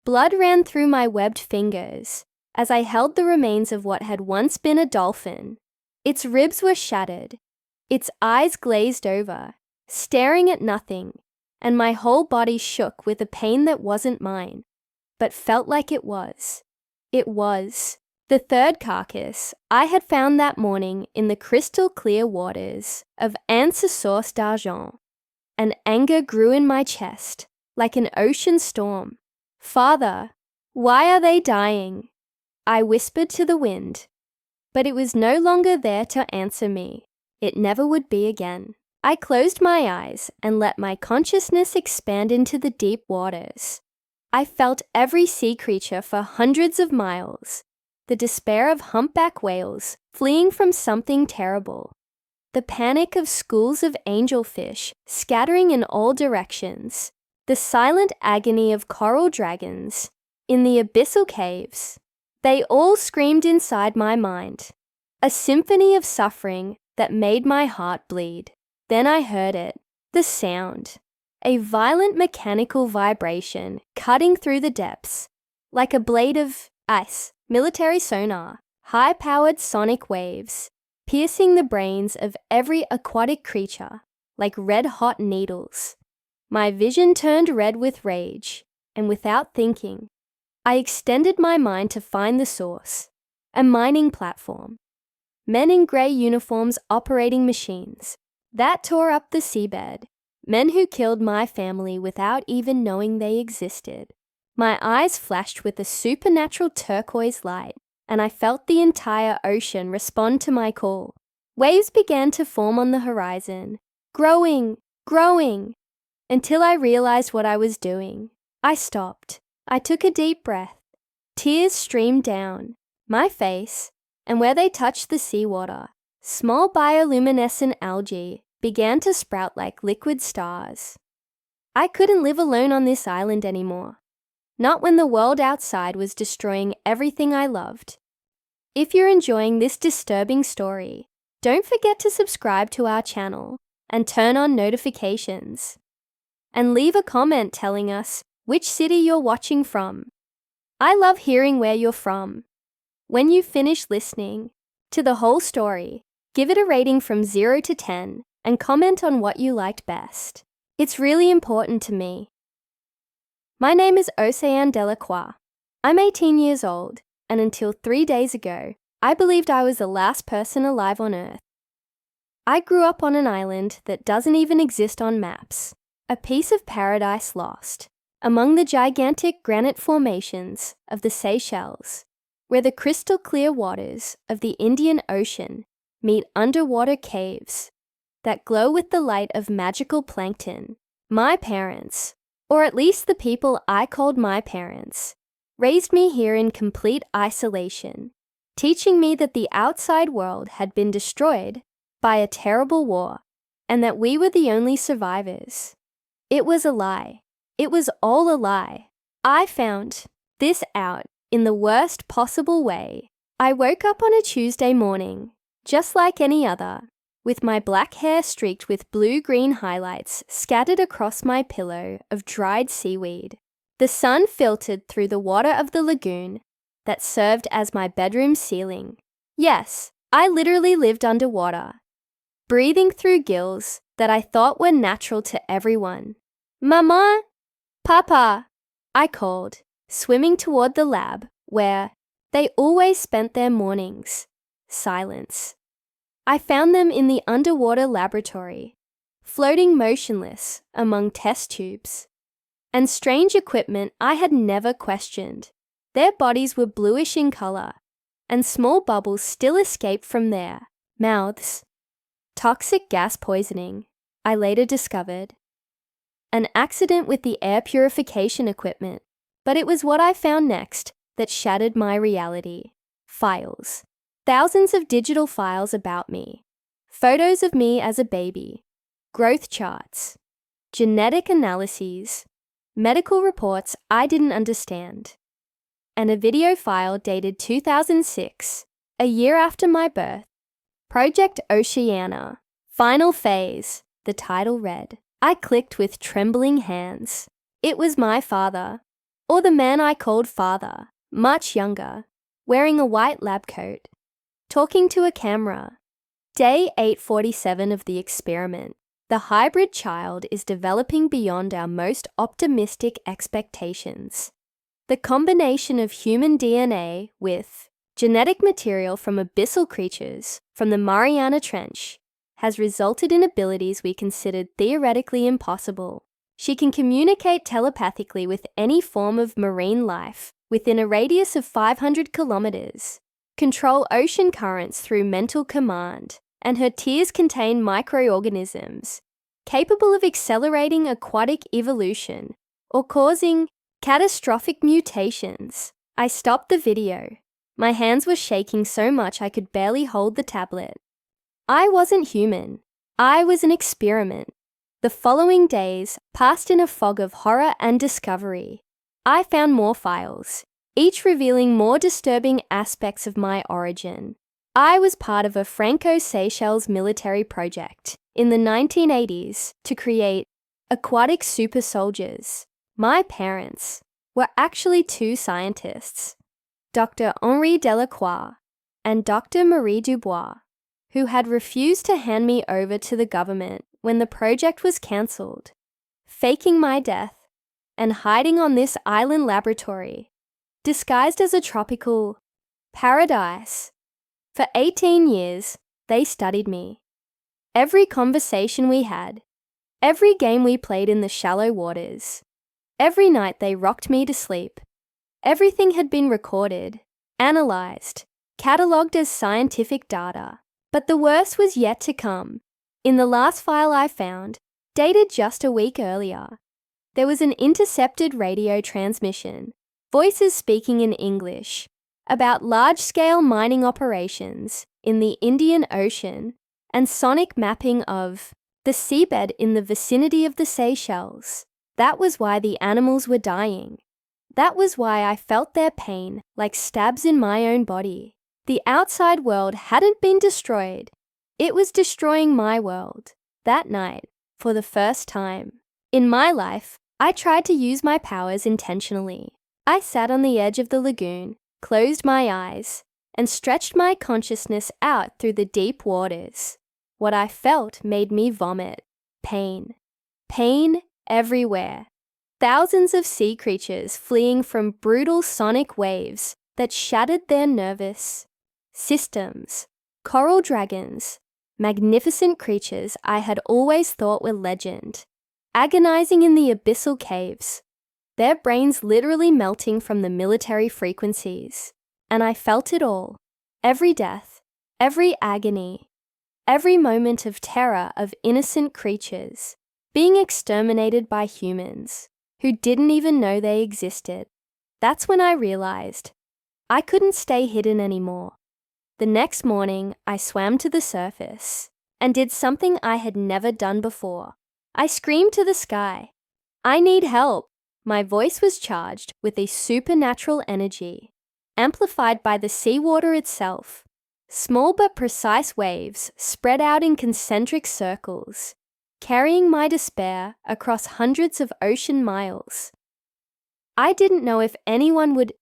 Blood ran through my webbed fingers as I held the remains of what had once been a dolphin. Its ribs were shattered, its eyes glazed over, staring at nothing, and my whole body shook with a pain that wasn't mine, but felt like it was. It was the third carcass I had found that morning in the crystal-clear waters of Anse Source d'Argent, and anger grew in my chest like an ocean storm. "Father, why are they dying?" I whispered to the wind, but it was no longer there to answer me. It never would be again. I closed my eyes and let my consciousness expand into the deep waters. I felt every sea creature for hundreds of miles, the despair of humpback whales fleeing from something terrible, the panic of schools of angelfish scattering in all directions, the silent agony of coral dragons in the abyssal caves. They all screamed inside my mind, a symphony of suffering that made my heart bleed. Then I heard it, the sound, a violent mechanical vibration cutting through the depths, like a blade of ice, military sonar, high-powered sonic waves, piercing the brains of every aquatic creature like red-hot needles. My vision turned red with rage, and without thinking, I extended my mind to find the source, a mining platform. Men in grey uniforms operating machines that tore up the seabed, men who killed my family without even knowing they existed. My eyes flashed with a supernatural turquoise light, and I felt the entire ocean respond to my call. Waves began to form on the horizon, growing, until I realized what I was doing. I stopped. I took a deep breath. Tears streamed down my face, and where they touched the seawater, small bioluminescent algae began to sprout like liquid stars. I couldn't live alone on this island anymore. Not when the world outside was destroying everything I loved. If you're enjoying this disturbing story, don't forget to subscribe to our channel and turn on notifications. And leave a comment telling us which city you're watching from. I love hearing where you're from. When you finish listening to the whole story, give it a rating from 0 to 10 and comment on what you liked best. It's really important to me. My name is Océane Delacroix. I'm 18 years old, and until 3 days ago, I believed I was the last person alive on Earth. I grew up on an island that doesn't even exist on maps, a piece of paradise lost among the gigantic granite formations of the Seychelles, where the crystal-clear waters of the Indian Ocean meet underwater caves that glow with the light of magical plankton. My parents, or at least the people I called my parents, raised me here in complete isolation, teaching me that the outside world had been destroyed by a terrible war and that we were the only survivors. It was a lie. It was all a lie. I found this out in the worst possible way. I woke up on a Tuesday morning, just like any other, with my black hair streaked with blue-green highlights scattered across my pillow of dried seaweed. The sun filtered through the water of the lagoon that served as my bedroom ceiling. Yes, I literally lived underwater, breathing through gills that I thought were natural to everyone. "Maman! Papa!" I called, swimming toward the lab where they always spent their mornings. Silence. I found them in the underwater laboratory, floating motionless among test tubes and strange equipment I had never questioned. Their bodies were bluish in color, and small bubbles still escaped from their mouths. Toxic gas poisoning, I later discovered. An accident with the air purification equipment, but it was what I found next that shattered my reality. Files. Thousands of digital files about me. Photos of me as a baby. Growth charts. Genetic analyses. Medical reports I didn't understand. And a video file dated 2006, a year after my birth. Project Oceana. Final phase, the title read. I clicked with trembling hands. It was my father. Or the man I called father, much younger, wearing a white lab coat, talking to a camera. Day 847 of the experiment. The hybrid child is developing beyond our most optimistic expectations. The combination of human DNA with genetic material from abyssal creatures from the Mariana Trench has resulted in abilities we considered theoretically impossible. She can communicate telepathically with any form of marine life within a radius of 500 kilometers, control ocean currents through mental command, and her tears contain microorganisms capable of accelerating aquatic evolution or causing catastrophic mutations. I stopped the video. My hands were shaking so much I could barely hold the tablet. I wasn't human. I was an experiment. The following days passed in a fog of horror and discovery. I found more files, each revealing more disturbing aspects of my origin. I was part of a Franco-Seychelles military project in the 1980s to create aquatic super soldiers. My parents were actually two scientists, Dr. Océane Delacroix and Dr. Marie Dubois, who had refused to hand me over to the government when the project was cancelled, faking my death and hiding on this island laboratory, disguised as a tropical paradise. For 18 years, they studied me. Every conversation we had, every game we played in the shallow waters, every night they rocked me to sleep. Everything had been recorded, analysed, catalogued as scientific data. But the worst was yet to come. In the last file I found, dated just a week earlier, there was an intercepted radio transmission, voices speaking in English, about large-scale mining operations in the Indian Ocean and sonic mapping of the seabed in the vicinity of the Seychelles. That was why the animals were dying. That was why I felt their pain like stabs in my own body. The outside world hadn't been destroyed. It was destroying my world. That night, for the first time in my life, I tried to use my powers intentionally. I sat on the edge of the lagoon, closed my eyes, and stretched my consciousness out through the deep waters. What I felt made me vomit. Pain. Pain everywhere. Thousands of sea creatures fleeing from brutal sonic waves that shattered their nervous systems. Coral dragons, magnificent creatures I had always thought were legend, agonizing in the abyssal caves, their brains literally melting from the military frequencies. And I felt it all. Every death, every agony, every moment of terror of innocent creatures being exterminated by humans who didn't even know they existed. That's when I realized I couldn't stay hidden anymore. The next morning, I swam to the surface and did something I had never done before. I screamed to the sky, "I need help!" My voice was charged with a supernatural energy, amplified by the seawater itself. Small but precise waves spread out in concentric circles, carrying my despair across hundreds of ocean miles. I didn't know if anyone would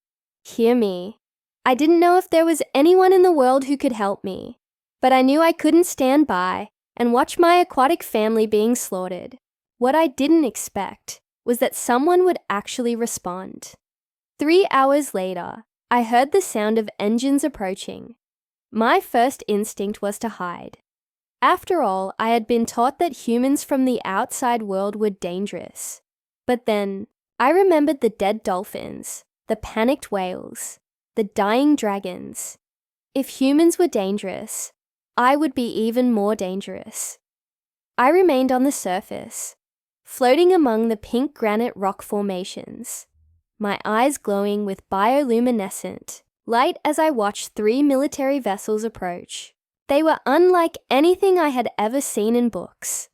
hear me. I didn't know if there was anyone in the world who could help me, but I knew I couldn't stand by and watch my aquatic family being slaughtered. What I didn't expect was that someone would actually respond. 3 hours later, I heard the sound of engines approaching. My first instinct was to hide. After all, I had been taught that humans from the outside world were dangerous. But then, I remembered the dead dolphins, the panicked whales, the dying dragons. If humans were dangerous, I would be even more dangerous. I remained on the surface, floating among the pink granite rock formations, my eyes glowing with bioluminescent light as I watched 3 military vessels approach. They were unlike anything I had ever seen in books.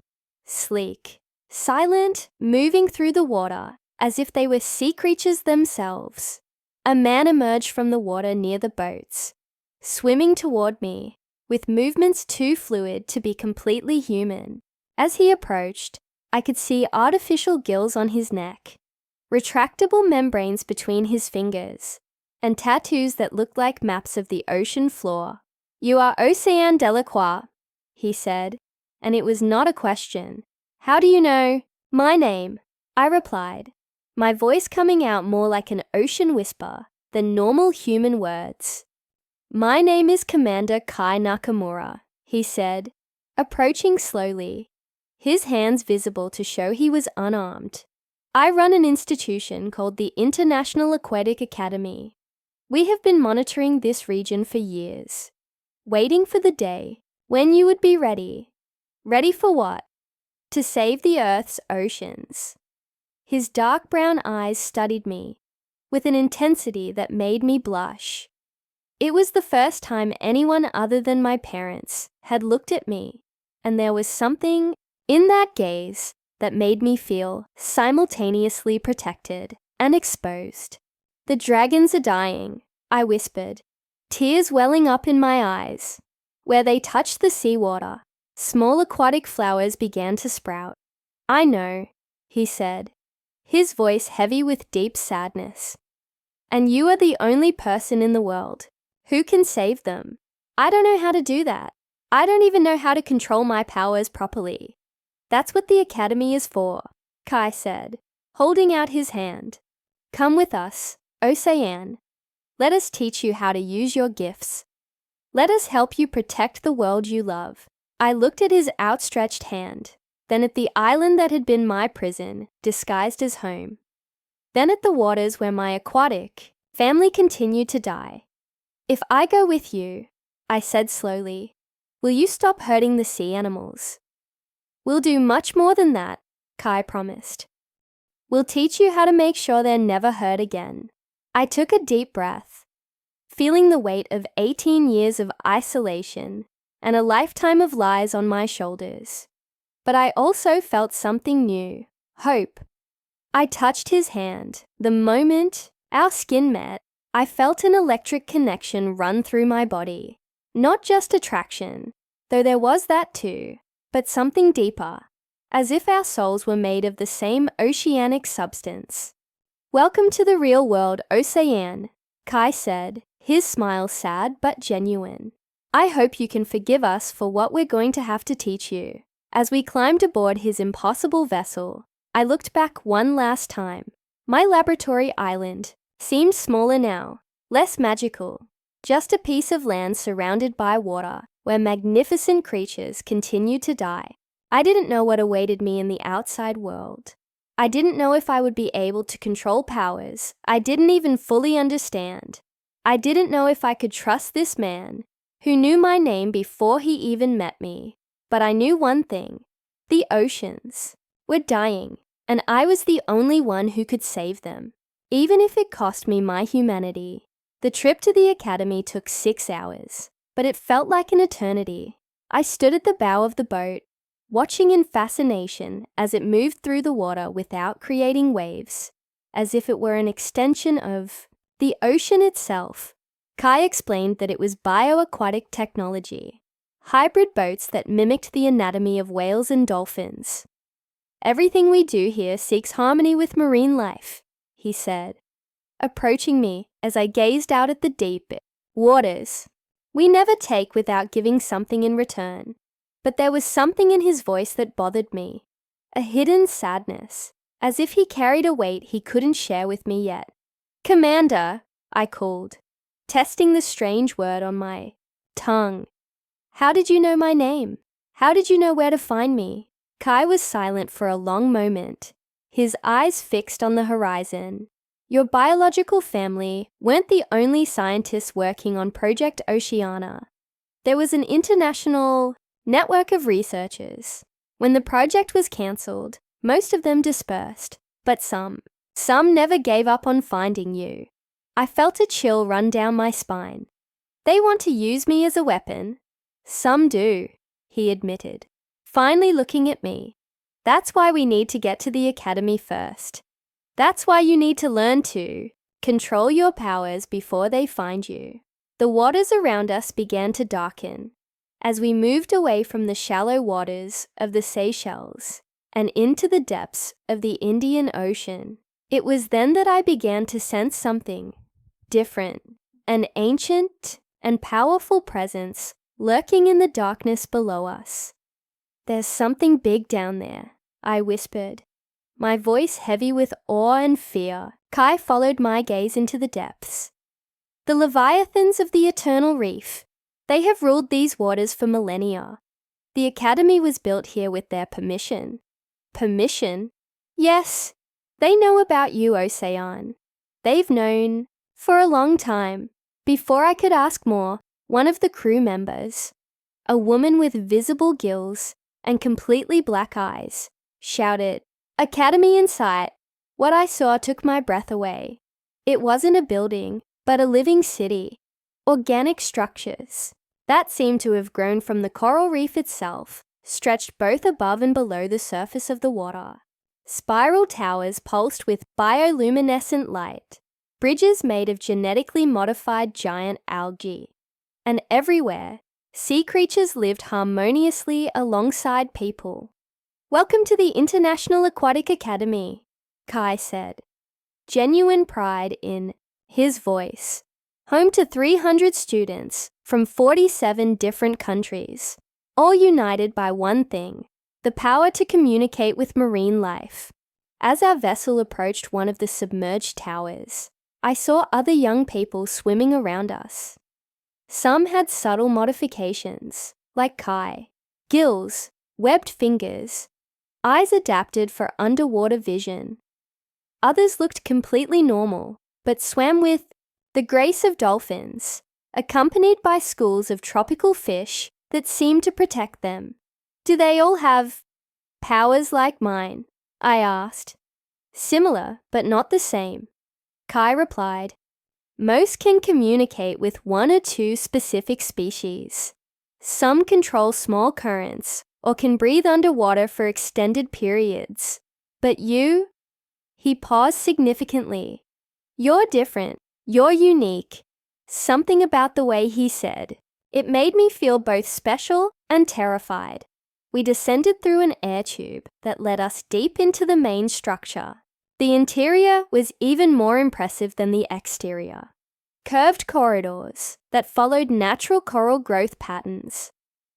Sleek, silent, moving through the water as if they were sea creatures themselves. A man emerged from the water near the boats, swimming toward me, with movements too fluid to be completely human. As he approached, I could see artificial gills on his neck, retractable membranes between his fingers, and tattoos that looked like maps of the ocean floor. "You are Océane Delacroix," he said, and it was not a question. "How do you know my name?" I replied, my voice coming out more like an ocean whisper than normal human words. "My name is Commander Kai Nakamura," he said, approaching slowly, his hands visible to show he was unarmed. "I run an institution called the International Aquatic Academy. We have been monitoring this region for years, waiting for the day when you would be ready." "Ready for what?" "To save the Earth's oceans." His dark brown eyes studied me with an intensity that made me blush. It was the first time anyone other than my parents had looked at me, and there was something in that gaze that made me feel simultaneously protected and exposed. "The dragons are dying," I whispered, tears welling up in my eyes. Where they touched the seawater, small aquatic flowers began to sprout. "I know," he said, his voice heavy with deep sadness. "And you are the only person in the world who can save them. I don't know how to do that. I don't even know how to control my powers properly." "That's what the academy is for," Kai said, holding out his hand. "Come with us, Océane. Let us teach you how to use your gifts. Let us help you protect the world you love." I looked at his outstretched hand, then at the island that had been my prison, disguised as home, then at the waters where my aquatic family continued to die. "If I go with you," I said slowly, "will you stop hurting the sea animals?" "We'll do much more than that," Kai promised. "We'll teach you how to make sure they're never hurt again." I took a deep breath, feeling the weight of 18 years of isolation and a lifetime of lies on my shoulders. But I also felt something new, hope. I touched his hand. The moment our skin met, I felt an electric connection run through my body. Not just attraction, though there was that too, but something deeper, as if our souls were made of the same oceanic substance. "Welcome to the real world, Océane," Kai said, his smile sad but genuine. "I hope you can forgive us for what we're going to have to teach you." As we climbed aboard his impossible vessel, I looked back one last time. My laboratory island seemed smaller now, less magical, just a piece of land surrounded by water where magnificent creatures continued to die. I didn't know what awaited me in the outside world. I didn't know if I would be able to control powers I didn't even fully understand. I didn't know if I could trust this man who knew my name before he even met me. But I knew one thing: the oceans were dying, and I was the only one who could save them, even if it cost me my humanity. The trip to the academy took 6 hours, but it felt like an eternity. I stood at the bow of the boat, watching in fascination as it moved through the water without creating waves, as if it were an extension of the ocean itself. Kai explained that it was bioaquatic technology, hybrid boats that mimicked the anatomy of whales and dolphins. "Everything we do here seeks harmony with marine life," he said, approaching me as I gazed out at the deep waters. "We never take without giving something in return." But there was something in his voice that bothered me, a hidden sadness, as if he carried a weight he couldn't share with me yet. "Commander," I called, testing the strange word on my tongue. "How did you know my name? How did you know where to find me?" Kai was silent for a long moment, his eyes fixed on the horizon. "Your biological family weren't the only scientists working on Project Oceana. There was an international network of researchers. When the project was cancelled, most of them dispersed, but some never gave up on finding you." I felt a chill run down my spine. "They want to use me as a weapon." "Some do," he admitted, finally looking at me. "That's why we need to get to the academy first. That's why you need to learn to control your powers before they find you." The waters around us began to darken as we moved away from the shallow waters of the Seychelles and into the depths of the Indian Ocean. It was then that I began to sense something different, an ancient and powerful presence lurking in the darkness below us. "There's something big down there," I whispered, my voice heavy with awe and fear. Kai followed my gaze into the depths. "The leviathans of the eternal reef. They have ruled these waters for millennia. The academy was built here with their permission." "Permission?" "Yes. They know about you, Océane. They've known for a long time." Before I could ask more, one of the crew members, a woman with visible gills and completely black eyes, shouted, "Academy in sight." What I saw took my breath away. It wasn't a building, but a living city. Organic structures that seemed to have grown from the coral reef itself, stretched both above and below the surface of the water. Spiral towers pulsed with bioluminescent light, bridges made of genetically modified giant algae. And everywhere, sea creatures lived harmoniously alongside people. "Welcome to the International Aquatic Academy," Kai said, genuine pride in his voice. "Home to 300 students from 47 different countries, all united by one thing, the power to communicate with marine life." As our vessel approached one of the submerged towers, I saw other young people swimming around us. Some had subtle modifications, like Kai, gills, webbed fingers, eyes adapted for underwater vision. Others looked completely normal, but swam with the grace of dolphins, accompanied by schools of tropical fish that seemed to protect them. "Do they all have powers like mine?" I asked. "Similar, but not the same," Kai replied. "Most can communicate with one or two specific species. Some control small currents or can breathe underwater for extended periods. But you..." He paused significantly. "You're different. You're unique." Something about the way he said it made me feel both special and terrified. We descended through an air tube that led us deep into the main structure. The interior was even more impressive than the exterior. Curved corridors that followed natural coral growth patterns,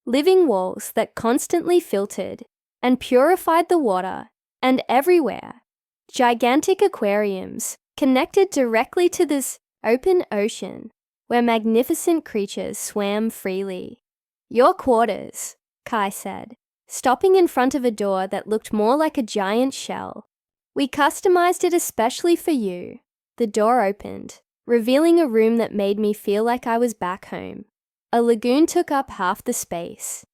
living walls that constantly filtered and purified the water, and everywhere, gigantic aquariums connected directly to this open ocean where magnificent creatures swam freely. "Your quarters," Kai said, stopping in front of a door that looked more like a giant shell. "We customized it especially for you." The door opened, revealing a room that made me feel like I was back home. A lagoon took up half the space,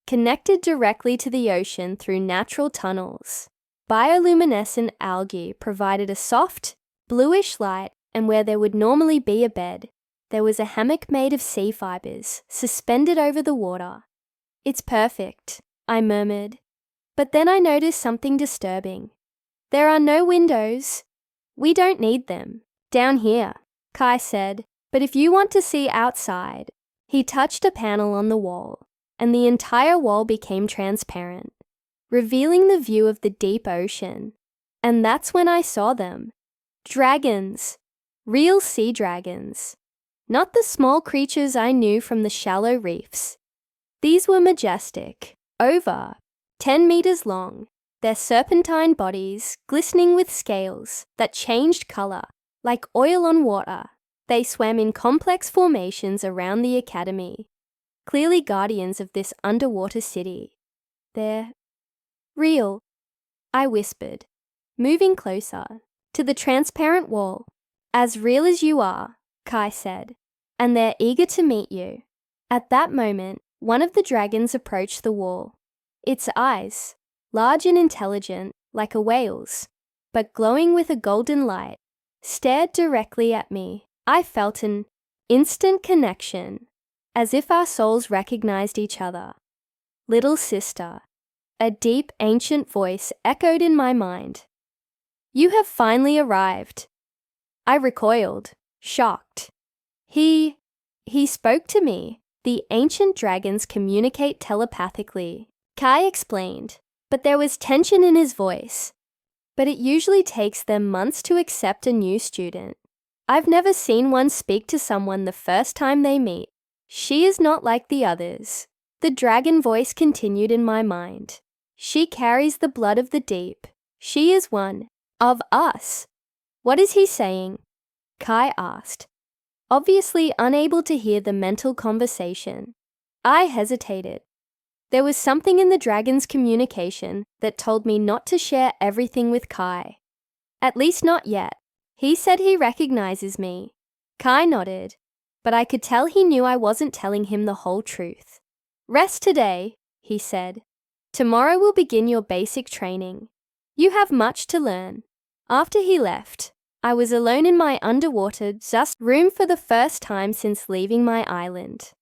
connected directly to the ocean through natural tunnels. Bioluminescent algae provided a soft, bluish light, and where there would normally be a bed, there was a hammock made of sea fibers suspended over the water. "It's perfect," I murmured. But then I noticed something disturbing. "There are no windows." "We don't need them. Down here," Kai said. "But if you want to see outside..." He touched a panel on the wall, and the entire wall became transparent, revealing the view of the deep ocean. And that's when I saw them. Dragons. Real sea dragons. Not the small creatures I knew from the shallow reefs. These were majestic, over 10 meters long, their serpentine bodies glistening with scales that changed color, like oil on water. They swam in complex formations around the academy, clearly guardians of this underwater city. "They're real," I whispered, moving closer to the transparent wall. "As real as you are," Kai said, "and they're eager to meet you." At that moment, one of the dragons approached the wall. Its eyes, large and intelligent, like a whale's, but glowing with a golden light, stared directly at me. I felt an instant connection, as if our souls recognized each other. "Little sister," a deep, ancient voice echoed in my mind. "You have finally arrived." I recoiled, shocked. He spoke to me. The ancient dragons communicate telepathically, Kai explained, but there was tension in his voice. but it usually takes them months to accept a new student. I've never seen one speak to someone the first time they meet. She is not like the others. The dragon voice continued in my mind. She carries the blood of the deep. She is one of us. What is he saying? Kai asked, obviously unable to hear the mental conversation. I hesitated. There was something in the dragon's communication that told me not to share everything with Kai. At least not yet. He said he recognizes me. Kai nodded, but I could tell he knew I wasn't telling him the whole truth. Rest today, he said. Tomorrow we'll begin your basic training. You have much to learn. After he left, I was alone in my underwater room for the first time since leaving my island.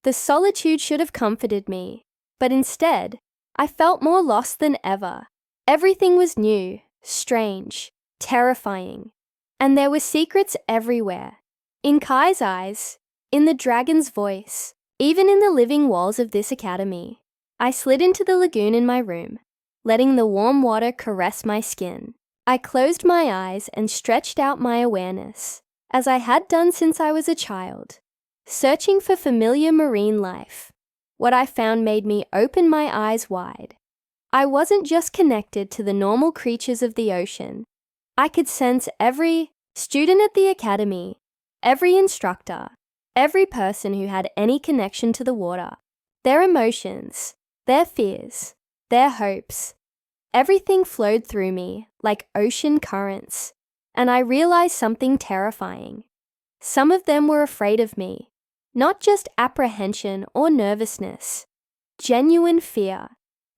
The solitude should have comforted me, but instead, I felt more lost than ever. Everything was new, strange, terrifying, and there were secrets everywhere. In Kai's eyes, in the dragon's voice, even in the living walls of this academy. I slid into the lagoon in my room, letting the warm water caress my skin. I closed my eyes and stretched out my awareness, as I had done since I was a child, searching for familiar marine life. What I found made me open my eyes wide. I wasn't just connected to the normal creatures of the ocean. I could sense every student at the academy, every instructor, every person who had any connection to the water, their emotions, their fears, their hopes. Everything flowed through me like ocean currents, and I realized something terrifying. Some of them were afraid of me, not just apprehension or nervousness, genuine fear,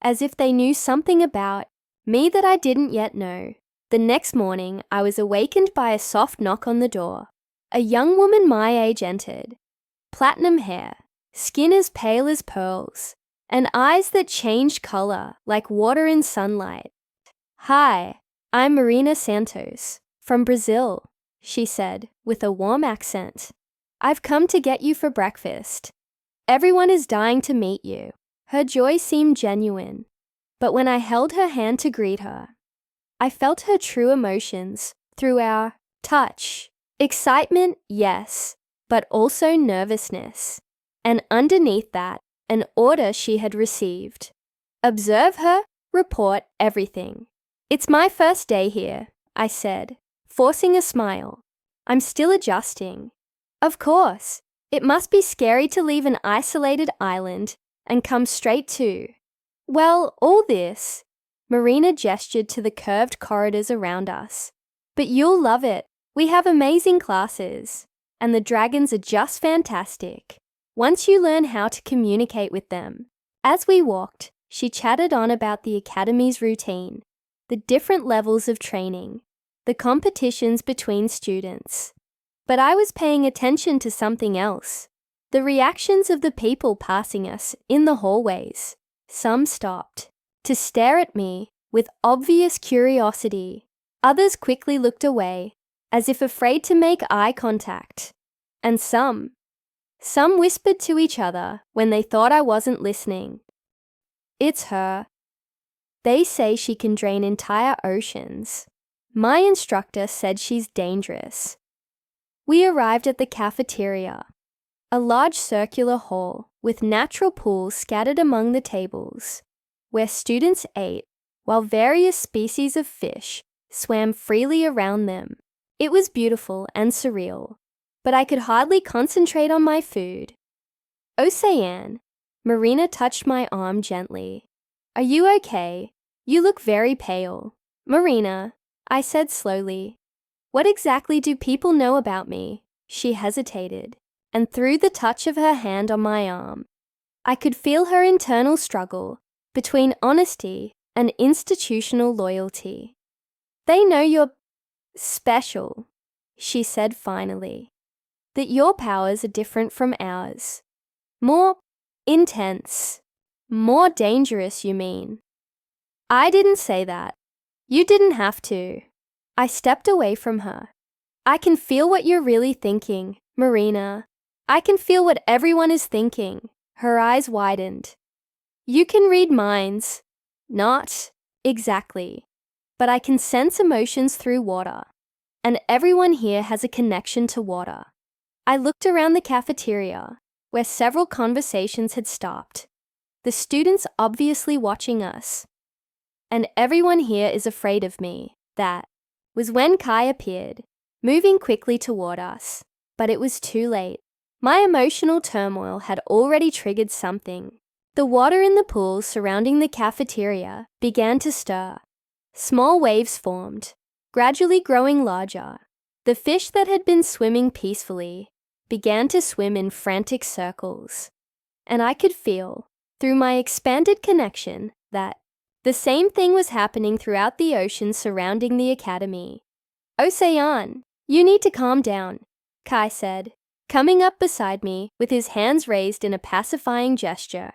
as if they knew something about me that I didn't yet know. The next morning, I was awakened by a soft knock on the door. A young woman my age entered. Platinum hair, skin as pale as pearls, and eyes that changed color like water in sunlight. Hi, I'm Marina Santos, from Brazil, she said with a warm accent. I've come to get you for breakfast. Everyone is dying to meet you. Her joy seemed genuine, but when I held her hand to greet her, I felt her true emotions through our touch. Excitement, yes, but also nervousness. And underneath that, an order she had received. Observe her, report everything. It's my first day here, I said, forcing a smile. I'm still adjusting. Of course, it must be scary to leave an isolated island and come straight to. Well, all this. Marina gestured to the curved corridors around us. But you'll love it. We have amazing classes, and the dragons are just fantastic. Once you learn how to communicate with them. As we walked, she chatted on about the academy's routine, the different levels of training, the competitions between students. But I was paying attention to something else. The reactions of the people passing us in the hallways. Some stopped to stare at me with obvious curiosity. Others quickly looked away, as if afraid to make eye contact. And some whispered to each other when they thought I wasn't listening. It's her. They say she can drain entire oceans. My instructor said she's dangerous. We arrived at the cafeteria, a large circular hall with natural pools scattered among the tables, where students ate while various species of fish swam freely around them. It was beautiful and surreal, but I could hardly concentrate on my food. Océane, Marina touched my arm gently. Are you okay? You look very pale. Marina, I said slowly. What exactly do people know about me? She hesitated, and through the touch of her hand on my arm, I could feel her internal struggle between honesty and institutional loyalty. They know you're special, she said finally. That your powers are different from ours. More intense. More dangerous, you mean? I didn't say that. You didn't have to. I stepped away from her. I can feel what you're really thinking, Marina. I can feel what everyone is thinking. Her eyes widened. You can read minds. Not exactly. but I can sense emotions through water. And everyone here has a connection to water. I looked around the cafeteria, where several conversations had stopped. The students obviously watching us. And everyone here is afraid of me. That was when Kai appeared, moving quickly toward us. But it was too late. My emotional turmoil had already triggered something. The water in the pools surrounding the cafeteria began to stir. Small waves formed, gradually growing larger. The fish that had been swimming peacefully began to swim in frantic circles. And I could feel, through my expanded connection, that the same thing was happening throughout the ocean surrounding the academy. "Océane, you need to calm down," Kai said, coming up beside me with his hands raised in a pacifying gesture.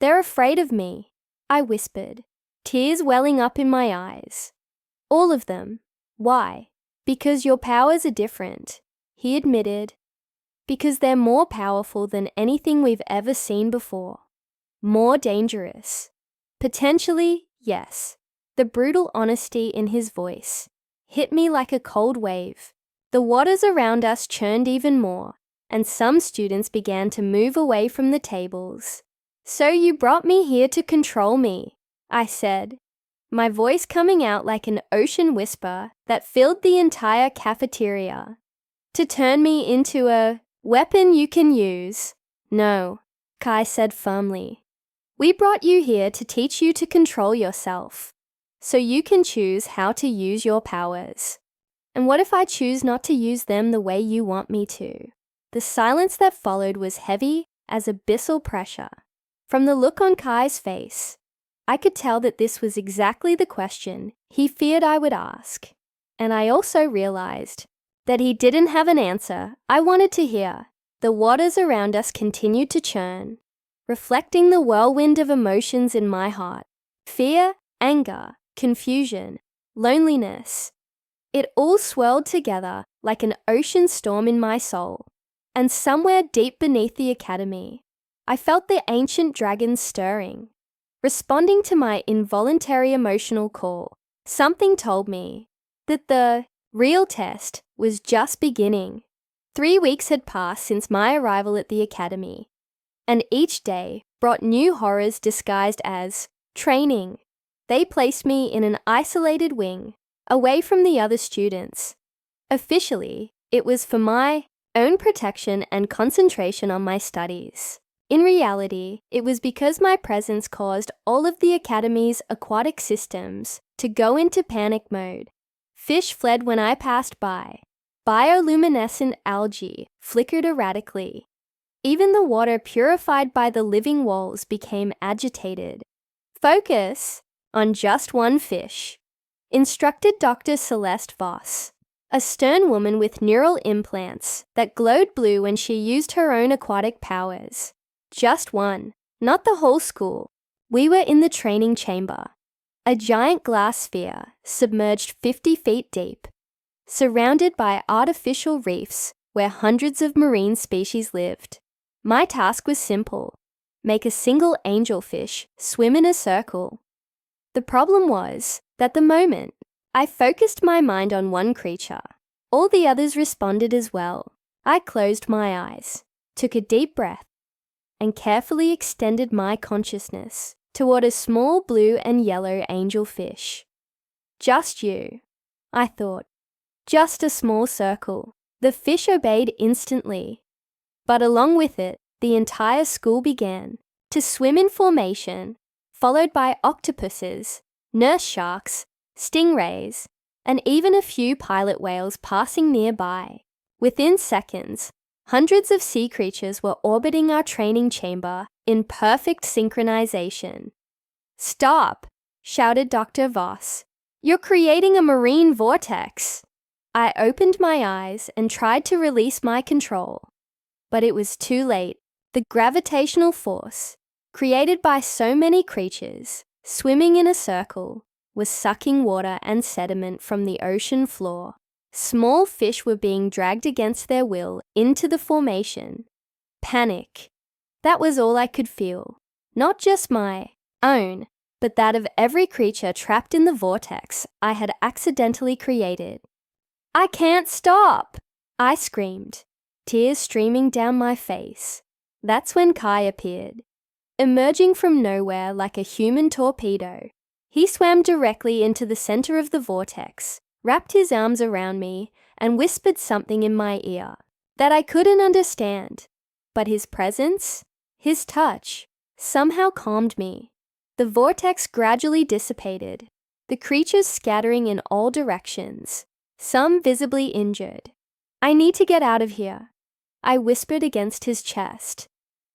"They're afraid of me," I whispered, tears welling up in my eyes. "All of them. Why?" "Because your powers are different," he admitted. "Because they're more powerful than anything we've ever seen before. More dangerous." "Potentially, yes." The brutal honesty in his voice hit me like a cold wave. The waters around us churned even more, and some students began to move away from the tables. "So you brought me here to control me," I said, my voice coming out like an ocean whisper that filled the entire cafeteria. "To turn me into a weapon you can use." "No," Kai said firmly. "We brought you here to teach you to control yourself, so you can choose how to use your powers. And what if I choose not to use them the way you want me to?" The silence that followed was heavy as abyssal pressure. From the look on Kai's face, I could tell that this was exactly the question he feared I would ask. And I also realized that he didn't have an answer I wanted to hear. The waters around us continued to churn, reflecting the whirlwind of emotions in my heart. Fear, anger, confusion, loneliness. It all swirled together like an ocean storm in my soul. And somewhere deep beneath the academy, I felt the ancient dragons stirring. Responding to my involuntary emotional call, something told me that the real test was just beginning. 3 weeks had passed since my arrival at the academy, and each day brought new horrors disguised as training. They placed me in an isolated wing, away from the other students. Officially, it was for my own protection and concentration on my studies. In reality, it was because my presence caused all of the academy's aquatic systems to go into panic mode. Fish fled when I passed by. Bioluminescent algae flickered erratically. Even the water purified by the living walls became agitated. "Focus on just one fish," instructed Dr. Celeste Voss, a stern woman with neural implants that glowed blue when she used her own aquatic powers. Just one, not the whole school. We were in the training chamber, a giant glass sphere submerged 50 feet deep, surrounded by artificial reefs where hundreds of marine species lived. My task was simple: make a single angelfish swim in a circle. The problem was that the moment I focused my mind on one creature, all the others responded as well. I closed my eyes, took a deep breath, and carefully extended my consciousness toward a small blue and yellow angelfish. "Just you," I thought. Just a small circle. The fish obeyed instantly. But along with it, the entire school began to swim in formation, followed by octopuses, nurse sharks, stingrays, and even a few pilot whales passing nearby. Within seconds, hundreds of sea creatures were orbiting our training chamber in perfect synchronization. "Stop!" shouted Dr. Voss. "You're creating a marine vortex." I opened my eyes and tried to release my control. But it was too late. The gravitational force, created by so many creatures swimming in a circle, was sucking water and sediment from the ocean floor. Small fish were being dragged against their will into the formation. Panic. That was all I could feel. Not just my own, but that of every creature trapped in the vortex I had accidentally created. "I can't stop!" I screamed, tears streaming down my face. That's when Kai appeared, emerging from nowhere like a human torpedo. He swam directly into the center of the vortex, wrapped his arms around me, and whispered something in my ear that I couldn't understand. But his presence, his touch, somehow calmed me. The vortex gradually dissipated, the creatures scattering in all directions, some visibly injured. "I need to get out of here," I whispered against his chest,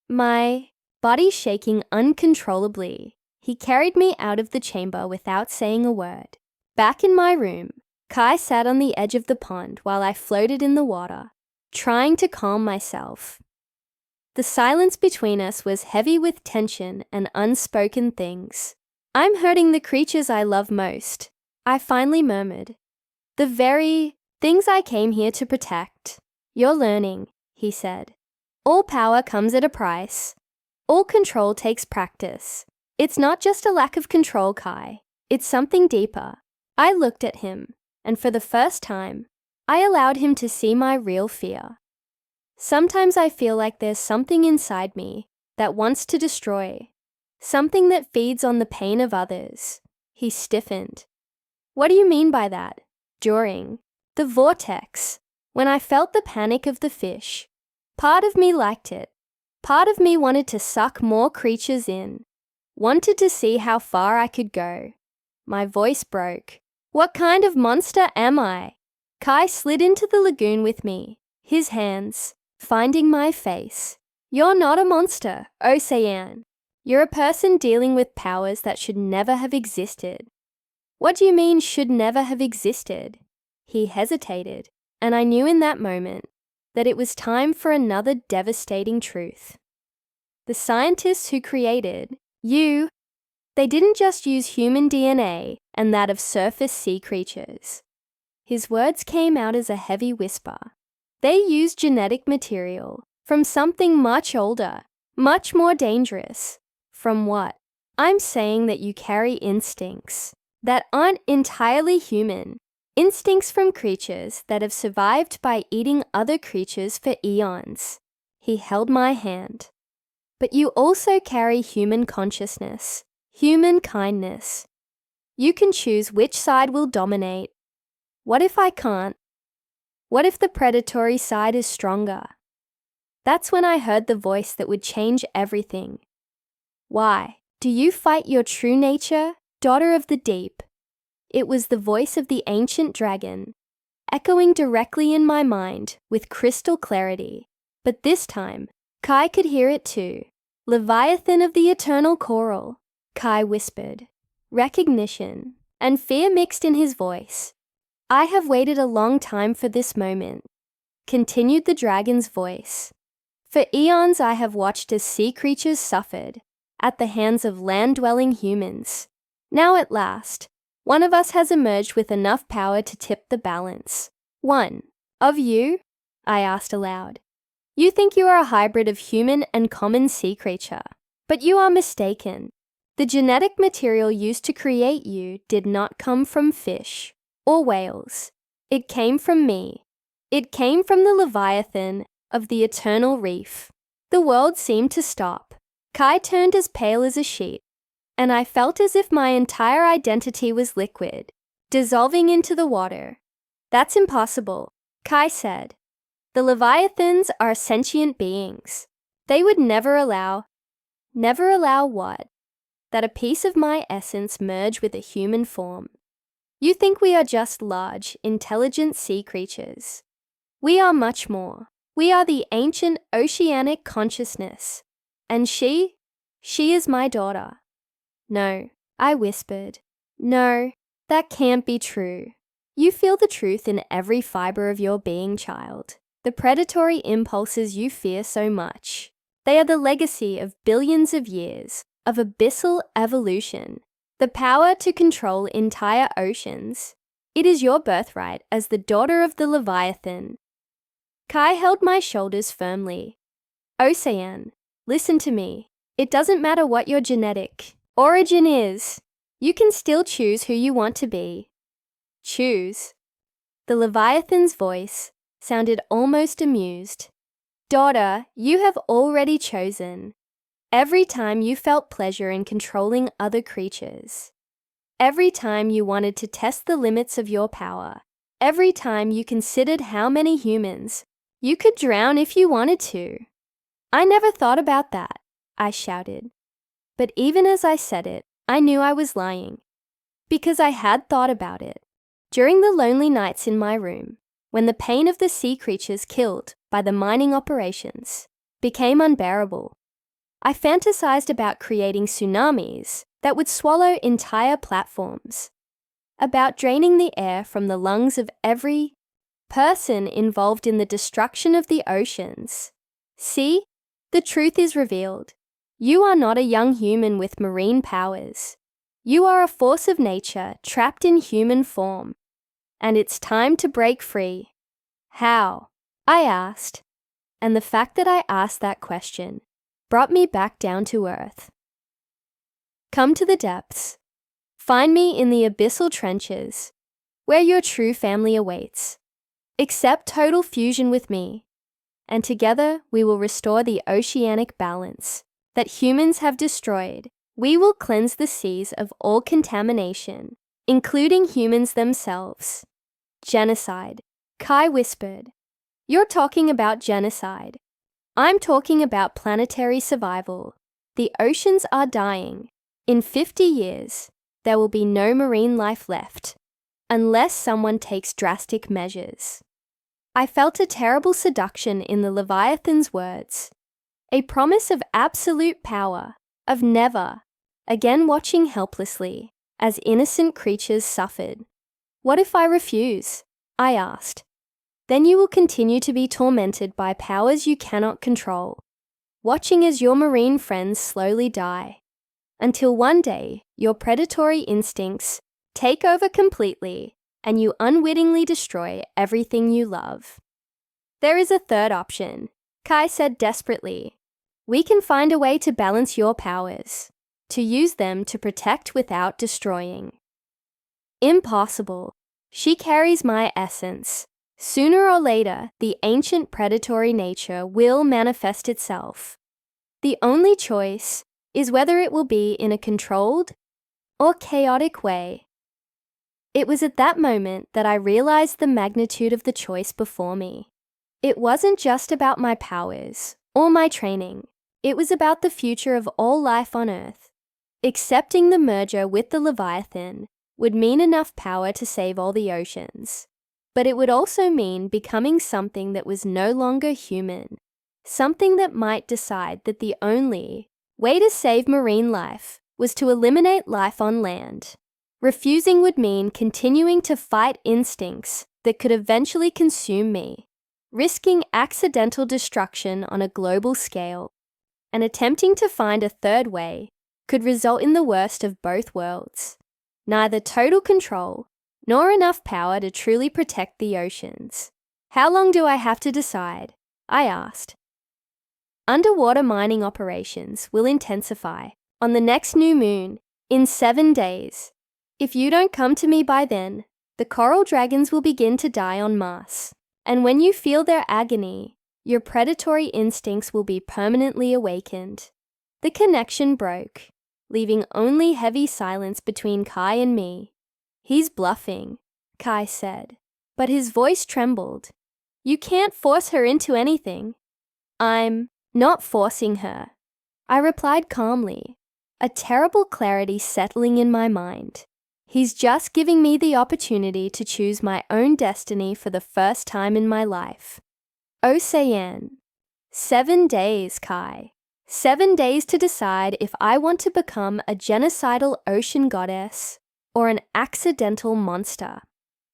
my body shaking uncontrollably. He carried me out of the chamber without saying a word. Back in my room, Kai sat on the edge of the pond while I floated in the water, trying to calm myself. The silence between us was heavy with tension and unspoken things. "I'm hurting the creatures I love most," I finally murmured. "The very things I came here to protect." "You're learning," he said. "All power comes at a price. All control takes practice. It's not just a lack of control, Kai. It's something deeper." I looked at him, and for the first time, I allowed him to see my real fear. "Sometimes I feel like there's something inside me that wants to destroy, something that feeds on the pain of others." He stiffened. "What do you mean by that?" "During the vortex, when I felt the panic of the fish, part of me liked it. Part of me wanted to suck more creatures in, wanted to see how far I could go." My voice broke. "What kind of monster am I?" Kai slid into the lagoon with me, his hands finding my face. "You're not a monster, Océane. You're a person dealing with powers that should never have existed." "What do you mean, should never have existed?" He hesitated, and I knew in that moment that it was time for another devastating truth. The scientists who created you, they didn't just use human DNA and that of surface sea creatures. His words came out as a heavy whisper. They used genetic material from something much older, much more dangerous. From what? I'm saying that you carry instincts that aren't entirely human, instincts from creatures that have survived by eating other creatures for eons. He held my hand. "But you also carry human consciousness, human kindness. You can choose which side will dominate. What if I can't? What if the predatory side is stronger?" That's when I heard the voice that would change everything. "Why do you fight your true nature, daughter of the deep?" It was the voice of the ancient dragon, echoing directly in my mind with crystal clarity. But this time, Kai could hear it too. "Leviathan of the eternal coral," Kai whispered. Recognition and fear mixed in his voice. "I have waited a long time for this moment," continued the dragon's voice. "For eons I have watched as sea creatures suffered at the hands of land-dwelling humans. Now at last, one of us has emerged with enough power to tip the balance." "One of you?" I asked aloud. "You think you are a hybrid of human and common sea creature, but you are mistaken. The genetic material used to create you did not come from fish or whales. It came from me. It came from the Leviathan of the eternal reef." The world seemed to stop. Kai turned as pale as a sheet, and I felt as if my entire identity was liquid, dissolving into the water. "That's impossible," Kai said. "The Leviathans are sentient beings. They would never allow..." "Never allow what?" "That a piece of my essence merge with a human form. You think we are just large, intelligent sea creatures. We are much more. We are the ancient oceanic consciousness. And she is my daughter." "No," I whispered. "No, that can't be true. You feel the truth in every fiber of your being, child. The predatory impulses you fear so much. They are the legacy of billions of years of abyssal evolution. The power to control entire oceans. It is your birthright as the daughter of the Leviathan." Kai held my shoulders firmly. "Océane, listen to me. It doesn't matter what your genetic Origin is, you can still choose who you want to be. Choose. The Leviathan's voice sounded almost amused. Daughter, you have already chosen. Every time you felt pleasure in controlling other creatures. Every time you wanted to test the limits of your power. Every time you considered how many humans you could drown if you wanted to. I never thought about that, I shouted. But even as I said it, I knew I was lying. Because I had thought about it. During the lonely nights in my room, when the pain of the sea creatures killed by the mining operations became unbearable, I fantasized about creating tsunamis that would swallow entire platforms, about draining the air from the lungs of every person involved in the destruction of the oceans. See, the truth is revealed. You are not a young human with marine powers. You are a force of nature trapped in human form. And it's time to break free. How? I asked. And the fact that I asked that question brought me back down to earth. Come to the depths. Find me in the abyssal trenches, where your true family awaits. Accept total fusion with me, and together we will restore the oceanic balance that humans have destroyed. We will cleanse the seas of all contamination, including humans themselves. Genocide, Kai whispered. You're talking about genocide. I'm talking about planetary survival. The oceans are dying. In 50 years, there will be no marine life left, unless someone takes drastic measures. I felt a terrible seduction in the Leviathan's words, a promise of absolute power, of never again watching helplessly as innocent creatures suffered. What if I refuse? I asked. Then you will continue to be tormented by powers you cannot control, watching as your marine friends slowly die, until one day your predatory instincts take over completely and you unwittingly destroy everything you love. There is a third option, Kai said desperately. We can find a way to balance your powers, to use them to protect without destroying. Impossible. She carries my essence. Sooner or later, the ancient predatory nature will manifest itself. The only choice is whether it will be in a controlled or chaotic way. It was at that moment that I realized the magnitude of the choice before me. It wasn't just about my powers or my training. It was about the future of all life on Earth. Accepting the merger with the Leviathan would mean enough power to save all the oceans. But it would also mean becoming something that was no longer human, something that might decide that the only way to save marine life was to eliminate life on land. Refusing would mean continuing to fight instincts that could eventually consume me, risking accidental destruction on a global scale, and attempting to find a third way could result in the worst of both worlds. Neither total control nor enough power to truly protect the oceans. How long do I have to decide? I asked. Underwater mining operations will intensify on the next new moon in 7 days. If you don't come to me by then, the coral dragons will begin to die en masse. And when you feel their agony, your predatory instincts will be permanently awakened. The connection broke, leaving only heavy silence between Kai and me. He's bluffing, Kai said, but his voice trembled. You can't force her into anything. I'm not forcing her, I replied calmly, a terrible clarity settling in my mind. He's just giving me the opportunity to choose my own destiny for the first time in my life. Océane. 7 days, Kai. 7 days to decide if I want to become a genocidal ocean goddess or an accidental monster.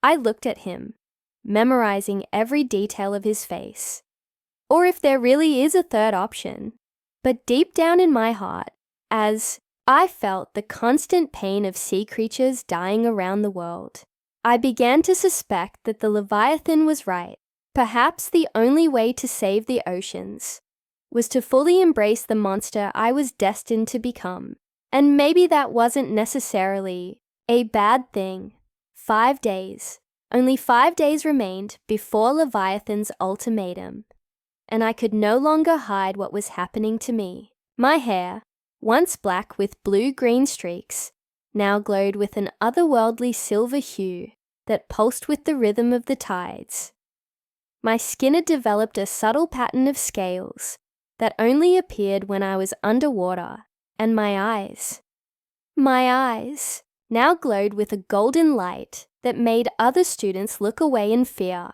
I looked at him, memorizing every detail of his face. Or if there really is a third option. But deep down in my heart, as I felt the constant pain of sea creatures dying around the world, I began to suspect that the Leviathan was right. Perhaps the only way to save the oceans was to fully embrace the monster I was destined to become. And maybe that wasn't necessarily a bad thing. 5 days. Only 5 days remained before Leviathan's ultimatum, and I could no longer hide what was happening to me. My hair, once black with blue-green streaks, now glowed with an otherworldly silver hue that pulsed with the rhythm of the tides. My skin had developed a subtle pattern of scales that only appeared when I was underwater, and my eyes now glowed with a golden light that made other students look away in fear.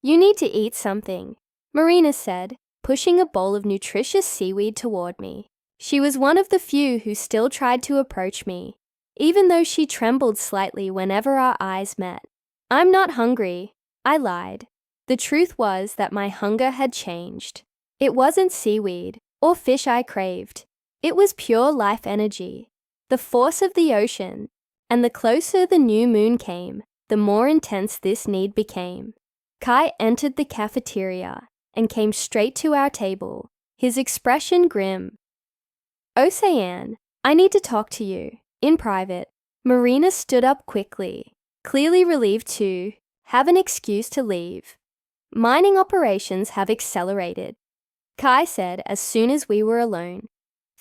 "You need to eat something," Marina said, pushing a bowl of nutritious seaweed toward me. She was one of the few who still tried to approach me, even though she trembled slightly whenever our eyes met. "I'm not hungry," I lied. The truth was that my hunger had changed. It wasn't seaweed or fish I craved. It was pure life energy, the force of the ocean, and the closer the new moon came, the more intense this need became. Kai entered the cafeteria and came straight to our table, his expression grim. "Océane, I need to talk to you, in private." Marina stood up quickly, clearly relieved to have an excuse to leave. "Mining operations have accelerated," Kai said as soon as we were alone.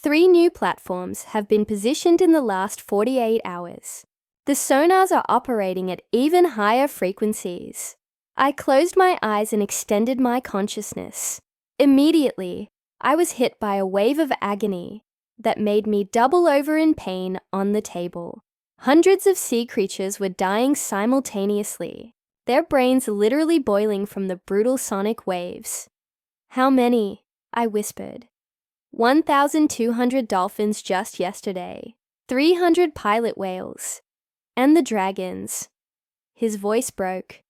3 new platforms have been positioned in the last 48 hours. The sonars are operating at even higher frequencies. I closed my eyes and extended my consciousness. Immediately, I was hit by a wave of agony that made me double over in pain on the table. Hundreds of sea creatures were dying simultaneously, their brains literally boiling from the brutal sonic waves. "How many?" I whispered. 1,200 dolphins just yesterday, 300 pilot whales, and the dragons. His voice broke.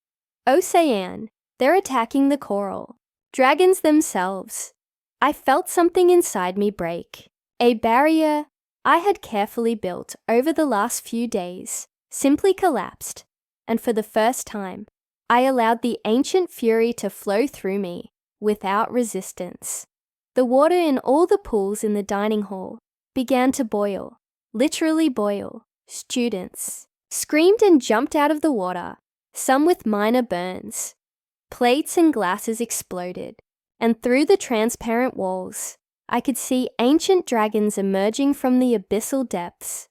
"Océane, they're attacking the coral. Dragons themselves." I felt something inside me break. A barrier I had carefully built over the last few days simply collapsed, and for the first time, I allowed the ancient fury to flow through me without resistance. The water in all the pools in the dining hall began to boil, literally boil. Students screamed and jumped out of the water, some with minor burns. Plates and glasses exploded, and through the transparent walls, I could see ancient dragons emerging from the abyssal depths,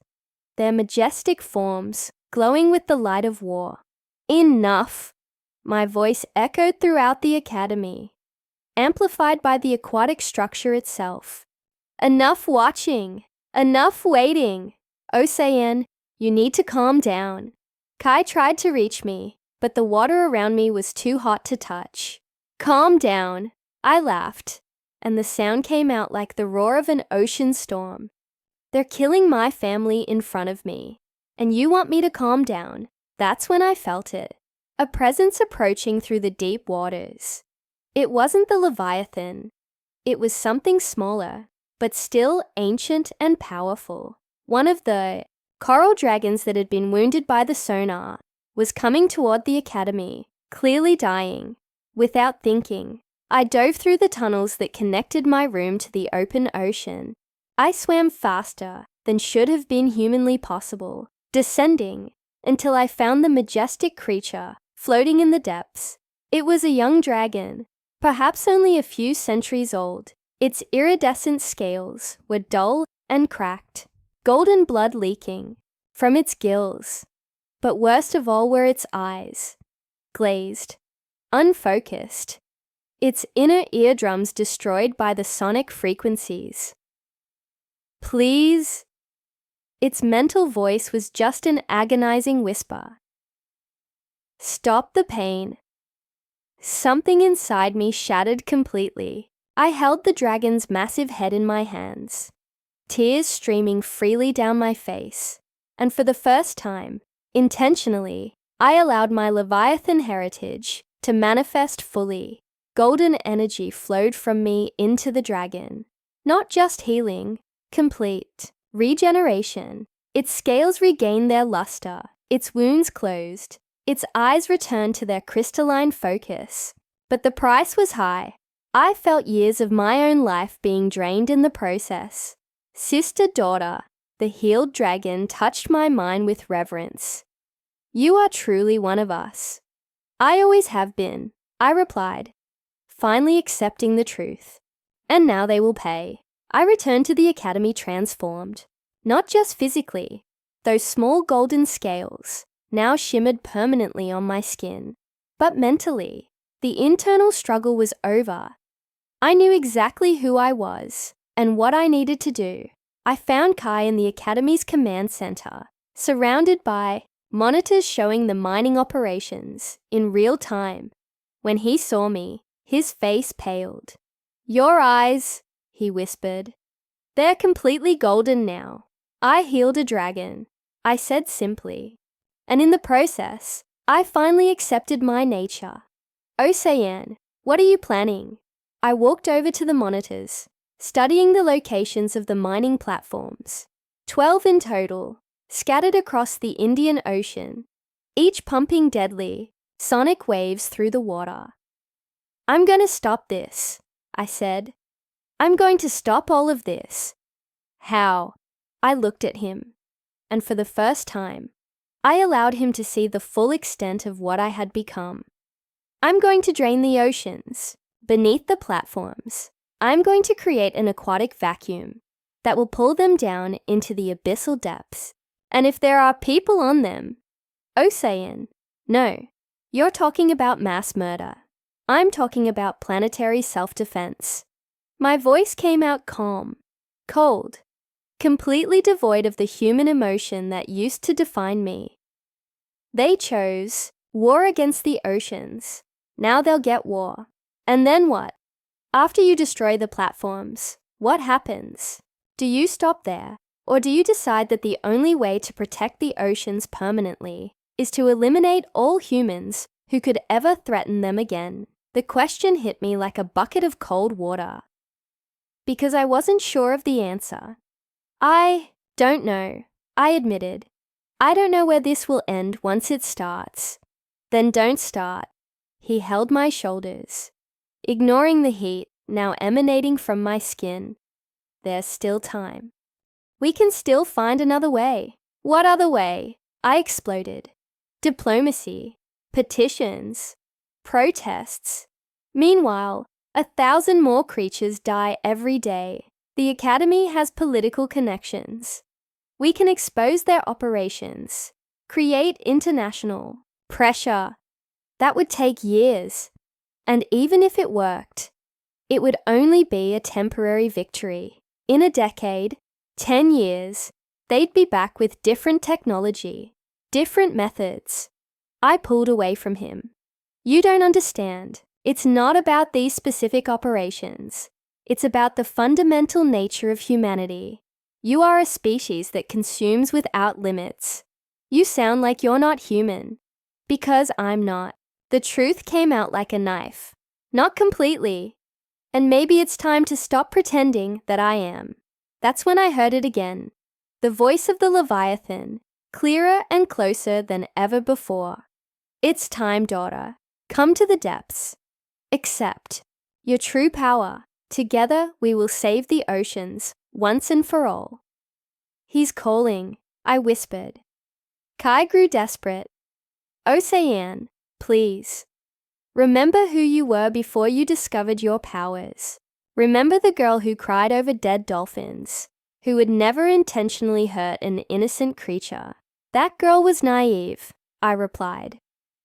their majestic forms glowing with the light of war. "Enough!" My voice echoed throughout the academy, amplified by the aquatic structure itself. "Enough watching! Enough waiting! Océane, you need to calm down." Kai tried to reach me, but the water around me was too hot to touch. "Calm down," I laughed, and the sound came out like the roar of an ocean storm. "They're killing my family in front of me, and you want me to calm down." That's when I felt it, a presence approaching through the deep waters. It wasn't the Leviathan. It was something smaller, but still ancient and powerful. One of the coral dragons that had been wounded by the sonar was coming toward the academy, clearly dying. Without thinking, I dove through the tunnels that connected my room to the open ocean. I swam faster than should have been humanly possible, descending until I found the majestic creature floating in the depths. It was a young dragon, perhaps only a few centuries old. Its iridescent scales were dull and cracked, golden blood leaking from its gills. But worst of all were its eyes, glazed, unfocused, its inner eardrums destroyed by the sonic frequencies. "Please?" Its mental voice was just an agonizing whisper. "Stop the pain." Something inside me shattered completely. I held the dragon's massive head in my hands, tears streaming freely down my face, and for the first time, intentionally, I allowed my Leviathan heritage to manifest fully. Golden energy flowed from me into the dragon. Not just healing, complete regeneration. Its scales regained their luster, its wounds closed, its eyes returned to their crystalline focus. But the price was high. I felt years of my own life being drained in the process. Sister-daughter, The healed dragon touched my mind with reverence. You are truly one of us. I always have been, I replied, finally accepting the truth. And now they will pay. I returned to the academy transformed, not just physically. Those small golden scales now shimmered permanently on my skin, but mentally. The internal struggle was over. I knew exactly who I was and what I needed to do. I found Kai in the academy's command center, surrounded by monitors showing the mining operations in real time. When he saw me, his face paled. Your eyes, he whispered. They're completely golden now. I healed a dragon, I said simply. And in the process, I finally accepted my nature. Océane, what are you planning? I walked over to the monitors, studying the locations of the mining platforms. 12 in total, scattered across the Indian Ocean, each pumping deadly, sonic waves through the water. I'm going to stop this, I said. I'm going to stop all of this. How? I looked at him, and for the first time, I allowed him to see the full extent of what I had become. I'm going to drain the oceans. Beneath the platforms, I'm going to create an aquatic vacuum that will pull them down into the abyssal depths. And if there are people on them, Océane, no, you're talking about mass murder. I'm talking about planetary self-defense. My voice came out calm, cold, completely devoid of the human emotion that used to define me. They chose war against the oceans. Now they'll get war. And then what? After you destroy the platforms, what happens? Do you stop there? Or do you decide that the only way to protect the oceans permanently is to eliminate all humans who could ever threaten them again? The question hit me like a bucket of cold water. Because I wasn't sure of the answer. I don't know, I admitted. I don't know where this will end once it starts. Then don't start. He held my shoulders, ignoring the heat now emanating from my skin. There's still time. We can still find another way. What other way? I exploded. Diplomacy, petitions, protests. Meanwhile, 1,000 more creatures die every day. The Academy has political connections. We can expose their operations, create international pressure. That would take years. And even if it worked, it would only be a temporary victory. In a decade, 10 years, they'd be back with different technology, different methods. I pulled away from him. You don't understand. It's not about these specific operations. It's about the fundamental nature of humanity. You are a species that consumes without limits. You sound like you're not human. Because I'm not. The truth came out like a knife. Not completely. And maybe it's time to stop pretending that I am. That's when I heard it again. The voice of the Leviathan, clearer and closer than ever before. It's time, daughter. Come to the depths. Accept your true power. Together we will save the oceans once and for all. He's calling, I whispered. Kai grew desperate. Océane, please. Remember who you were before you discovered your powers. Remember the girl who cried over dead dolphins, who would never intentionally hurt an innocent creature. That girl was naive, I replied,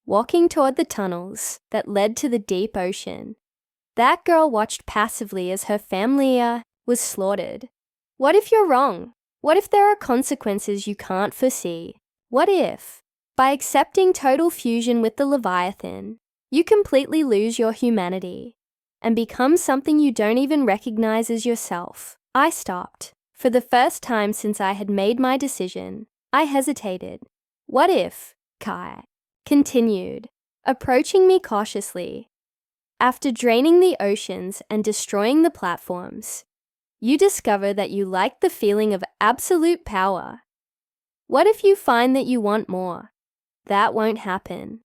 walking toward the tunnels that led to the deep ocean. That girl watched passively as her family was slaughtered. What if you're wrong? What if there are consequences you can't foresee? What if, by accepting total fusion with the Leviathan, you completely lose your humanity and become something you don't even recognize as yourself? I stopped. For the first time since I had made my decision, I hesitated. What if, Kai continued, approaching me cautiously, after draining the oceans and destroying the platforms, you discover that you like the feeling of absolute power? What if you find that you want more? That won't happen.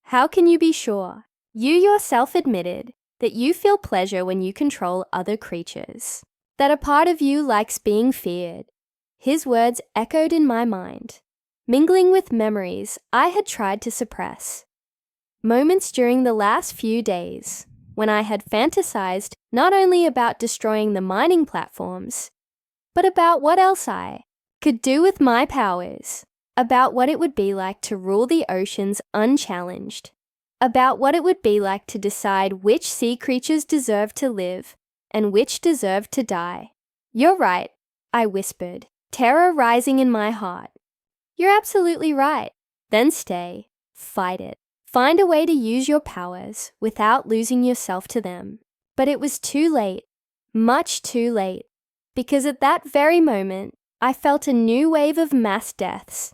How can you be sure? You yourself admitted that you feel pleasure when you control other creatures, that a part of you likes being feared. His words echoed in my mind, mingling with memories I had tried to suppress. Moments during the last few days when I had fantasized not only about destroying the mining platforms, but about what else I could do with my powers, about what it would be like to rule the oceans unchallenged, about what it would be like to decide which sea creatures deserved to live and which deserved to die. "You're right," I whispered, terror rising in my heart. "You're absolutely right. Then stay. Fight it. Find a way to use your powers without losing yourself to them." But it was too late, much too late, because at that very moment, I felt a new wave of mass deaths.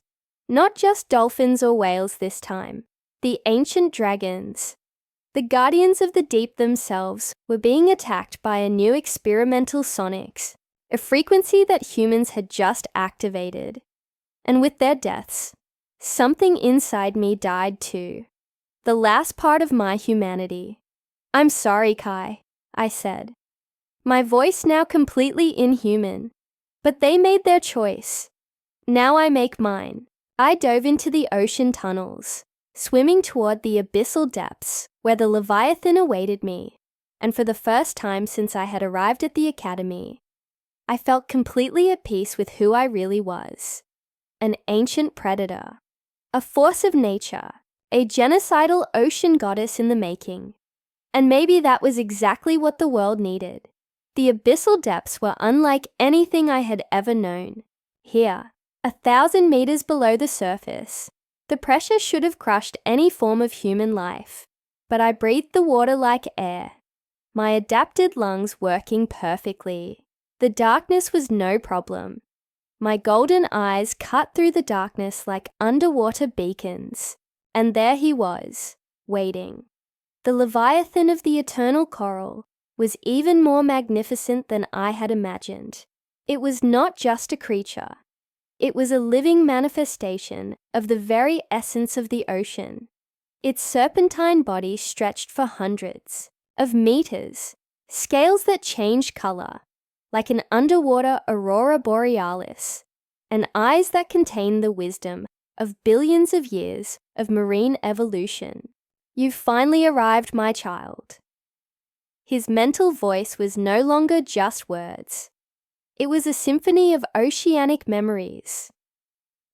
Not just dolphins or whales this time. The ancient dragons, the guardians of the deep themselves, were being attacked by a new experimental sonics, a frequency that humans had just activated. And with their deaths, something inside me died too. The last part of my humanity. "I'm sorry, Kai," I said, my voice now completely inhuman. "But they made their choice. Now I make mine." I dove into the ocean tunnels, swimming toward the abyssal depths where the Leviathan awaited me, and for the first time since I had arrived at the academy, I felt completely at peace with who I really was. An ancient predator, a force of nature, a genocidal ocean goddess in the making. And maybe that was exactly what the world needed. The abyssal depths were unlike anything I had ever known. Here, 1,000 meters below the surface, the pressure should have crushed any form of human life, but I breathed the water like air, my adapted lungs working perfectly. The darkness was no problem. My golden eyes cut through the darkness like underwater beacons, and there he was, waiting. The Leviathan of the eternal coral was even more magnificent than I had imagined. It was not just a creature. It was a living manifestation of the very essence of the ocean. Its serpentine body stretched for hundreds of meters, scales that changed color, like an underwater aurora borealis, and eyes that contained the wisdom of billions of years of marine evolution. "You've finally arrived, my child." His mental voice was no longer just words. It was a symphony of oceanic memories,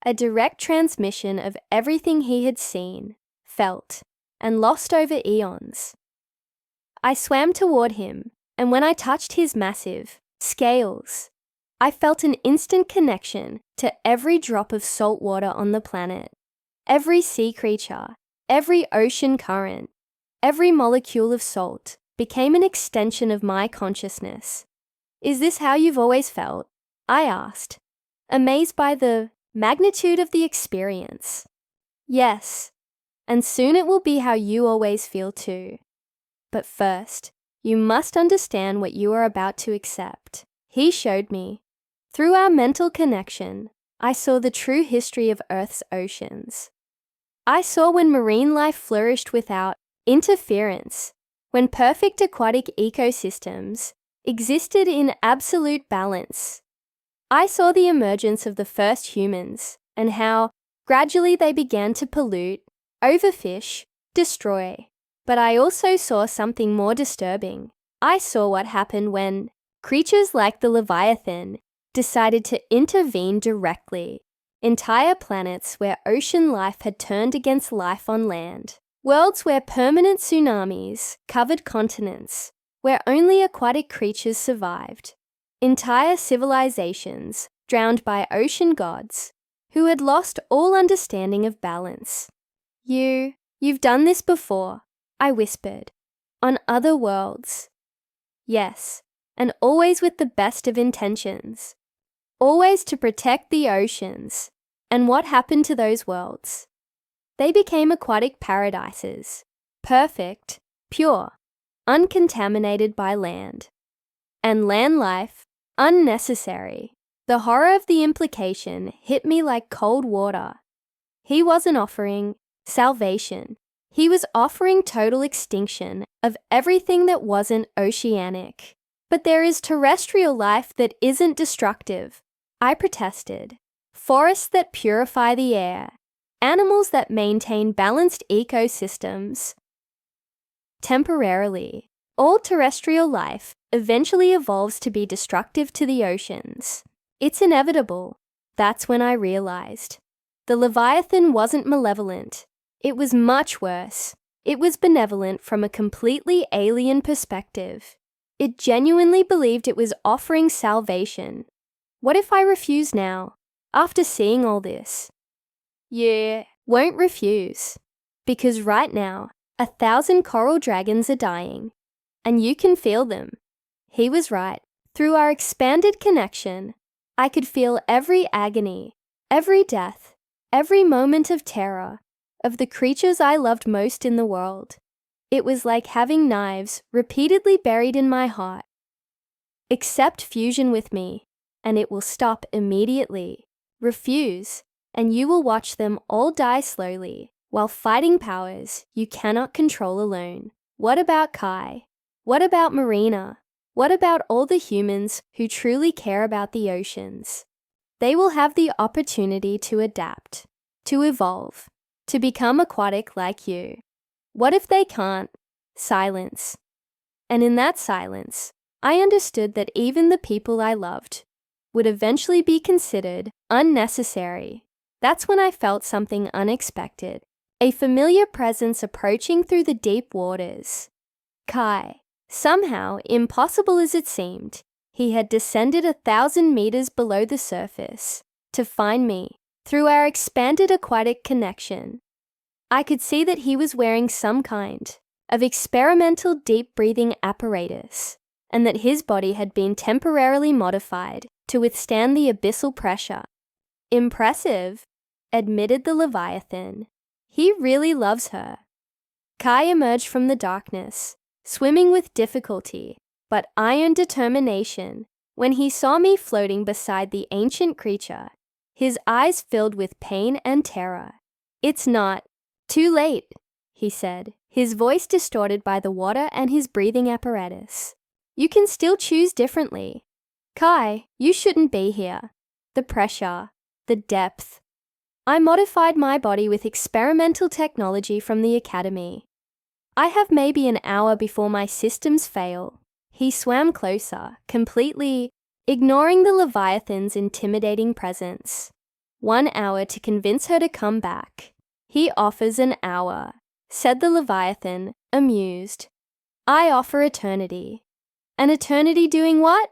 a direct transmission of everything he had seen, felt, and lost over eons. I swam toward him, and when I touched his massive scales, I felt an instant connection to every drop of salt water on the planet, every sea creature, every ocean current, every molecule of salt became an extension of my consciousness. "Is this how you've always felt?" I asked, amazed by the magnitude of the experience. "Yes, and soon it will be how you always feel too. But first, you must understand what you are about to accept." He showed me. Through our mental connection, I saw the true history of Earth's oceans. I saw when marine life flourished without interference, when perfect aquatic ecosystems existed in absolute balance. I saw the emergence of the first humans and how gradually they began to pollute, overfish, destroy. But I also saw something more disturbing. I saw what happened when creatures like the Leviathan decided to intervene directly. Entire planets where ocean life had turned against life on land. Worlds where permanent tsunamis covered continents, where only aquatic creatures survived. Entire civilizations drowned by ocean gods who had lost all understanding of balance. You've done this before," I whispered, "on other worlds." "Yes, and always with the best of intentions. Always to protect the oceans." And what happened to those worlds? They became aquatic paradises, perfect, pure, uncontaminated by land. And land life, unnecessary. The horror of the implication hit me like cold water. He wasn't offering salvation. He was offering total extinction of everything that wasn't oceanic. But there is terrestrial life that isn't destructive. I protested. Forests that purify the air. Animals that maintain balanced ecosystems. Temporarily, all terrestrial life eventually evolves to be destructive to the oceans. It's inevitable. That's when I realized. The Leviathan wasn't malevolent. It was much worse. It was benevolent from a completely alien perspective. It genuinely believed it was offering salvation. What if I refuse now, after seeing all this? Yeah, won't refuse. Because right now, 1,000 coral dragons are dying. And you can feel them. He was right. Through our expanded connection, I could feel every agony, every death, every moment of terror of the creatures I loved most in the world. It was like having knives repeatedly buried in my heart. Accept fusion with me, and it will stop immediately. Refuse, and you will watch them all die slowly, while fighting powers you cannot control alone. What about Kai? What about Marina? What about all the humans who truly care about the oceans? They will have the opportunity to adapt, to evolve, to become aquatic like you. What if they can't? Silence. And in that silence, I understood that even the people I loved would eventually be considered unnecessary. That's when I felt something unexpected, a familiar presence approaching through the deep waters. Kai. Somehow, impossible as it seemed, he had descended 1,000 meters below the surface to find me through our expanded aquatic connection. I could see that he was wearing some kind of experimental deep breathing apparatus, and that his body had been temporarily modified to withstand the abyssal pressure. Impressive, admitted the Leviathan. He really loves her. Kai emerged from the darkness, swimming with difficulty, but iron determination, when he saw me floating beside the ancient creature, his eyes filled with pain and terror. It's not too late, he said, his voice distorted by the water and his breathing apparatus. You can still choose differently. Kai, you shouldn't be here. The pressure, the depth. I modified my body with experimental technology from the academy. I have maybe an hour before my systems fail. He swam closer, completely ignoring the Leviathan's intimidating presence. 1 hour to convince her to come back. He offers an hour, said the Leviathan, amused. I offer eternity. An eternity doing what?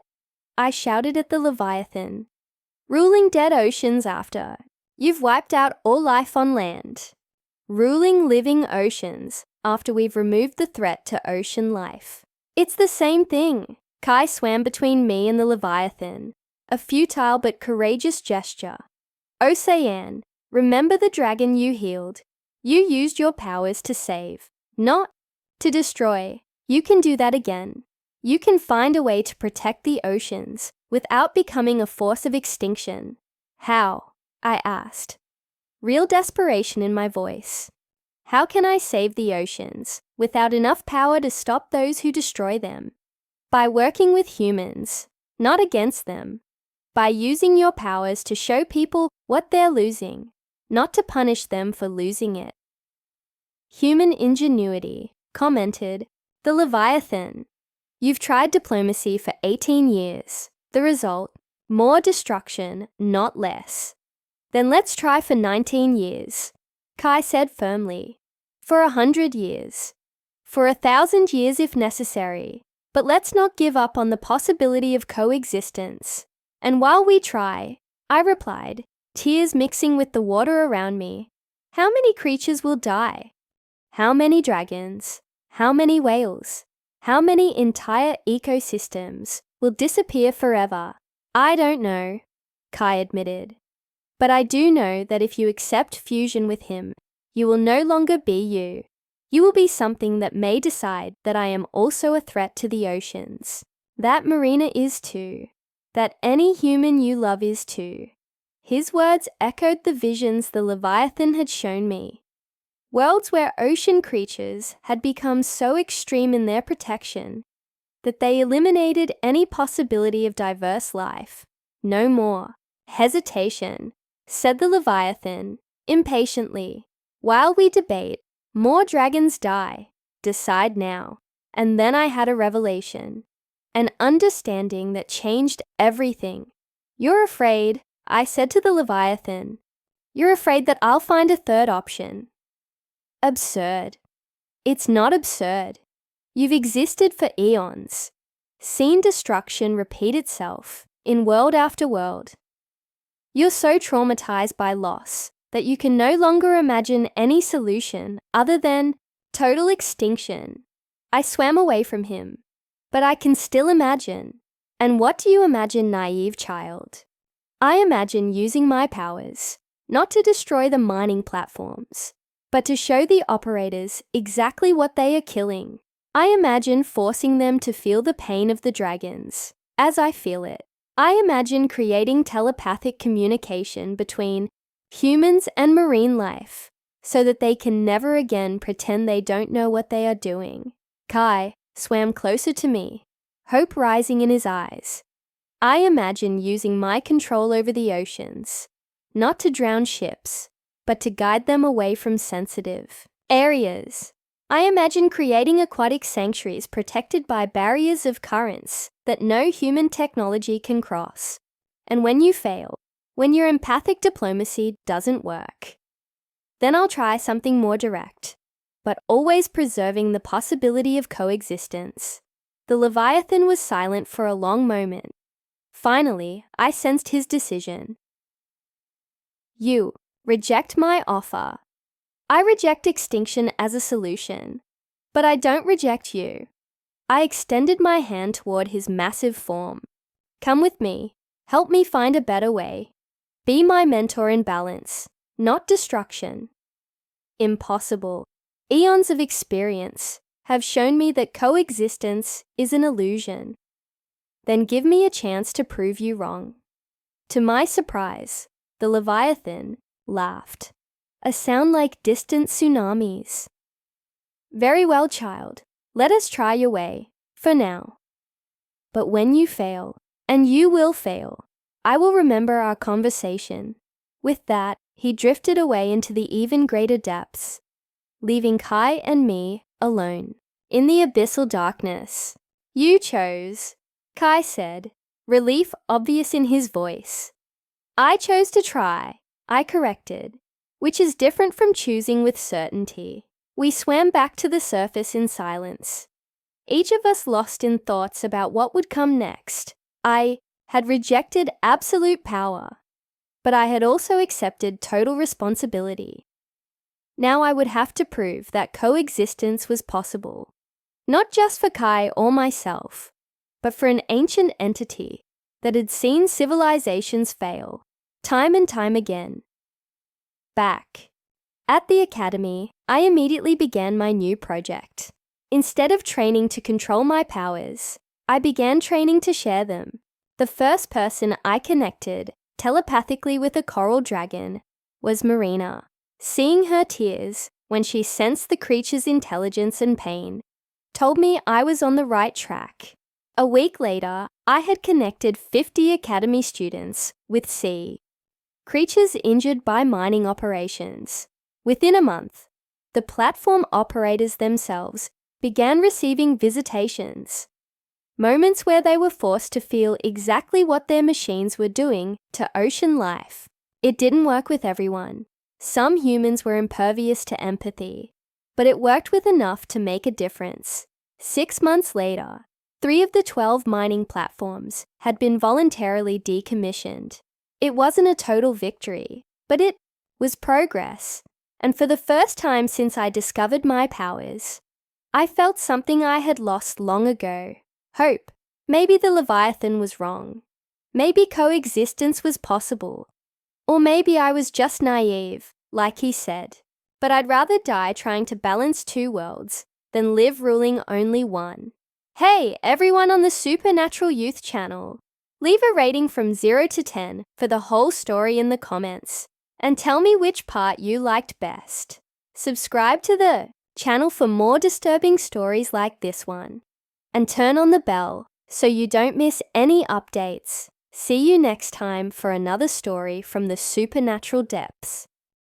I shouted at the Leviathan. Ruling dead oceans after. You've wiped out all life on land. Ruling living oceans after we've removed the threat to ocean life. It's the same thing. Kai swam between me and the Leviathan, a futile but courageous gesture. Océane, remember the dragon you healed. You used your powers to save, not to destroy. You can do that again. You can find a way to protect the oceans without becoming a force of extinction. How? I asked. Real desperation in my voice. How can I save the oceans without enough power to stop those who destroy them? By working with humans, not against them. By using your powers to show people what they're losing, not to punish them for losing it. Human ingenuity, commented the Leviathan. You've tried diplomacy for 18 years. The result? More destruction, not less. Then let's try for 19 years. Kai said firmly. For 100 years. For 1,000 years if necessary. But let's not give up on the possibility of coexistence. And while we try, I replied, tears mixing with the water around me, how many creatures will die? How many dragons? How many whales? How many entire ecosystems will disappear forever? I don't know, Kai admitted. But I do know that if you accept fusion with him, you will no longer be you. You will be something that may decide that I am also a threat to the oceans. That Marina is too. That any human you love is too. His words echoed the visions the Leviathan had shown me. Worlds where ocean creatures had become so extreme in their protection that they eliminated any possibility of diverse life. No more. hesitation, said the Leviathan, impatiently. While we debate, more dragons die. Decide now. And then I had a revelation, an understanding that changed everything. You're afraid, I said to the Leviathan. You're afraid that I'll find a third option. Absurd. It's not absurd. You've existed for eons, seen destruction repeat itself in world after world. You're so traumatized by loss that you can no longer imagine any solution other than total extinction. I swam away from him, but I can still imagine. And what do you imagine, naive child? I imagine using my powers, not to destroy the mining platforms, but to show the operators exactly what they are killing. I imagine forcing them to feel the pain of the dragons, as I feel it. I imagine creating telepathic communication between humans and marine life, so that they can never again pretend they don't know what they are doing. Kai swam closer to me, hope rising in his eyes. I imagine using my control over the oceans, not to drown ships, but to guide them away from sensitive areas. I imagine creating aquatic sanctuaries protected by barriers of currents that no human technology can cross. And when you fail, when your empathic diplomacy doesn't work, then I'll try something more direct, but always preserving the possibility of coexistence. The Leviathan was silent for a long moment. Finally, I sensed his decision. You reject my offer. I reject extinction as a solution, but I don't reject you. I extended my hand toward his massive form. Come with me. Help me find a better way. Be my mentor in balance, not destruction. Impossible. Eons of experience have shown me that coexistence is an illusion. Then give me a chance to prove you wrong. To my surprise, the Leviathan laughed, a sound like distant tsunamis. Very well, child. Let us try your way, for now. But when you fail, and you will fail, I will remember our conversation. With that, he drifted away into the even greater depths, leaving Kai and me alone in the abyssal darkness. You chose, Kai said, relief obvious in his voice. I chose to try, I corrected, which is different from choosing with certainty. We swam back to the surface in silence, each of us lost in thoughts about what would come next. I had rejected absolute power, but I had also accepted total responsibility. Now I would have to prove that coexistence was possible, not just for Kai or myself, but for an ancient entity that had seen civilizations fail, time and time again. Back at the academy, I immediately began my new project. Instead of training to control my powers, I began training to share them. The first person I connected telepathically with a coral dragon was Marina. Seeing her tears when she sensed the creature's intelligence and pain told me I was on the right track. A week later, I had connected 50 academy students with C, creatures injured by mining operations. Within a month, the platform operators themselves began receiving visitations, moments where they were forced to feel exactly what their machines were doing to ocean life. It didn't work with everyone. Some humans were impervious to empathy, but it worked with enough to make a difference. 6 months later, 3 of the 12 mining platforms had been voluntarily decommissioned. It wasn't a total victory, but it was progress. And for the first time since I discovered my powers, I felt something I had lost long ago. Hope. Maybe the Leviathan was wrong. Maybe coexistence was possible. Or maybe I was just naive, like he said. But I'd rather die trying to balance 2 worlds than live ruling only one. Hey, everyone on the Supernatural Youth channel. Leave a rating from 0 to 10 for the whole story in the comments, and tell me which part you liked best. Subscribe to the channel for more disturbing stories like this one, and turn on the bell so you don't miss any updates. See you next time for another story from the supernatural depths.